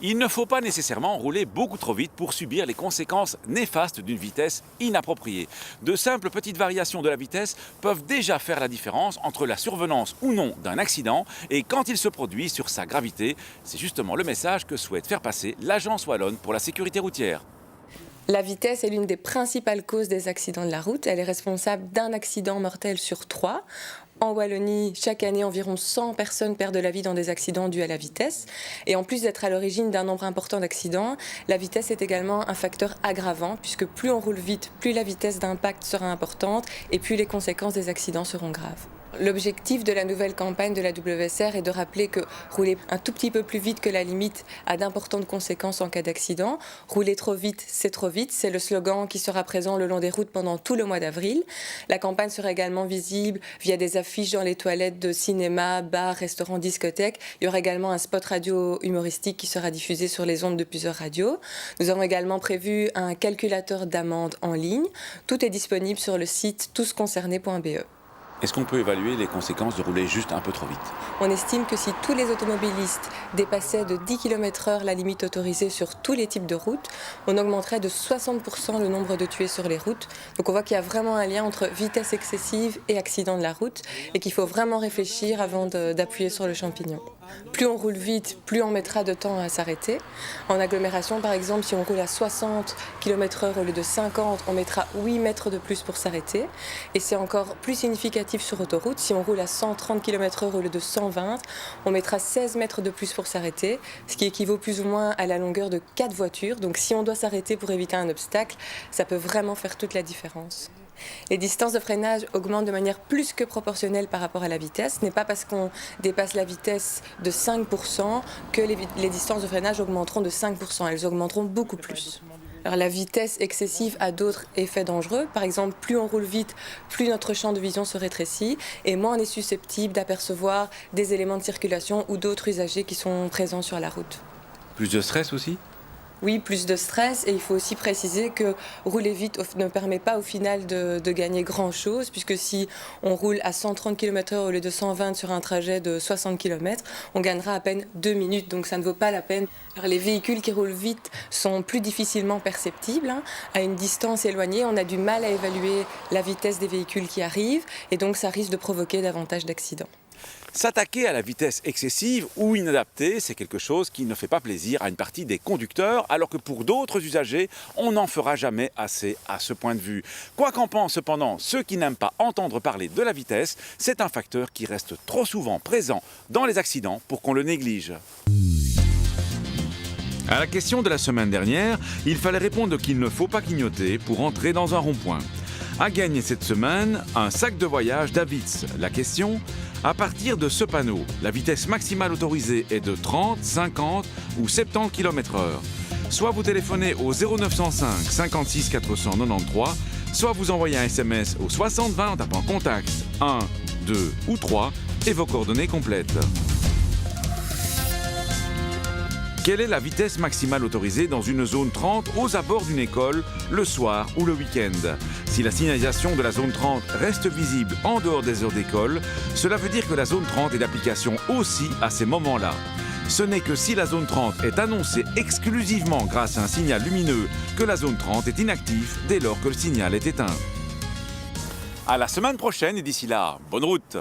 Il ne faut pas nécessairement rouler beaucoup trop vite pour subir les conséquences néfastes d'une vitesse inappropriée. De simples petites variations de la vitesse peuvent déjà faire la différence entre la survenance ou non d'un accident et quand il se produit sur sa gravité. C'est justement le message que souhaite faire passer l'Agence wallonne pour la sécurité routière. La vitesse est l'une des principales causes des accidents de la route. Elle est responsable d'un accident mortel sur 3. En Wallonie, chaque année, environ 100 personnes perdent la vie dans des accidents dus à la vitesse. Et en plus d'être à l'origine d'un nombre important d'accidents, la vitesse est également un facteur aggravant, puisque plus on roule vite, plus la vitesse d'impact sera importante et plus les conséquences des accidents seront graves. L'objectif de la nouvelle campagne de la WSR est de rappeler que rouler un tout petit peu plus vite que la limite a d'importantes conséquences en cas d'accident. Rouler trop vite, c'est le slogan qui sera présent le long des routes pendant tout le mois d'avril. La campagne sera également visible via des affiches dans les toilettes de cinéma, bars, restaurants, discothèques. Il y aura également un spot radio humoristique qui sera diffusé sur les ondes de plusieurs radios. Nous avons également prévu un calculateur d'amende en ligne. Tout est disponible sur le site tousconcernés.be. Est-ce qu'on peut évaluer les conséquences de rouler juste un peu trop vite ? On estime que si tous les automobilistes dépassaient de 10 km/h la limite autorisée sur tous les types de routes, on augmenterait de 60% le nombre de tués sur les routes. Donc on voit qu'il y a vraiment un lien entre vitesse excessive et accident de la route et qu'il faut vraiment réfléchir avant d'appuyer sur le champignon. Plus on roule vite, plus on mettra de temps à s'arrêter. En agglomération, par exemple, si on roule à 60 km/h au lieu de 50, on mettra 8 mètres de plus pour s'arrêter. Et c'est encore plus significatif sur autoroute. Si on roule à 130 km/h au lieu de 120, on mettra 16 mètres de plus pour s'arrêter, ce qui équivaut plus ou moins à la longueur de 4 voitures. Donc si on doit s'arrêter pour éviter un obstacle, ça peut vraiment faire toute la différence. Les distances de freinage augmentent de manière plus que proportionnelle par rapport à la vitesse. Ce n'est pas parce qu'on dépasse la vitesse de 5% que les distances de freinage augmenteront de 5%. Elles augmenteront beaucoup plus. Alors, la vitesse excessive a d'autres effets dangereux. Par exemple, plus on roule vite, plus notre champ de vision se rétrécit et moins on est susceptible d'apercevoir des éléments de circulation ou d'autres usagers qui sont présents sur la route. Plus de stress aussi ? Oui, plus de stress et il faut aussi préciser que rouler vite ne permet pas au final de gagner grand-chose puisque si on roule à 130 km/h au lieu de 120 sur un trajet de 60 km, on gagnera à peine 2 minutes, donc ça ne vaut pas la peine. Alors, les véhicules qui roulent vite sont plus difficilement perceptibles. À une distance éloignée, on a du mal à évaluer la vitesse des véhicules qui arrivent et donc ça risque de provoquer davantage d'accidents. S'attaquer à la vitesse excessive ou inadaptée, c'est quelque chose qui ne fait pas plaisir à une partie des conducteurs, alors que pour d'autres usagers, on n'en fera jamais assez à ce point de vue. Quoi qu'en pensent cependant ceux qui n'aiment pas entendre parler de la vitesse, c'est un facteur qui reste trop souvent présent dans les accidents pour qu'on le néglige. À la question de la semaine dernière, il fallait répondre qu'il ne faut pas clignoter pour entrer dans un rond-point. A gagné cette semaine un sac de voyage d'Avitz. La question, à partir de ce panneau, la vitesse maximale autorisée est de 30, 50 ou 70 km/h. Soit vous téléphonez au 0905 56 493, soit vous envoyez un SMS au 6020 en tapant contact 1, 2 ou 3 et vos coordonnées complètes. Quelle est la vitesse maximale autorisée dans une zone 30 aux abords d'une école, le soir ou le week-end ? Si la signalisation de la zone 30 reste visible en dehors des heures d'école, cela veut dire que la zone 30 est d'application aussi à ces moments-là. Ce n'est que si la zone 30 est annoncée exclusivement grâce à un signal lumineux que la zone 30 est inactive dès lors que le signal est éteint. À la semaine prochaine et d'ici là, bonne route!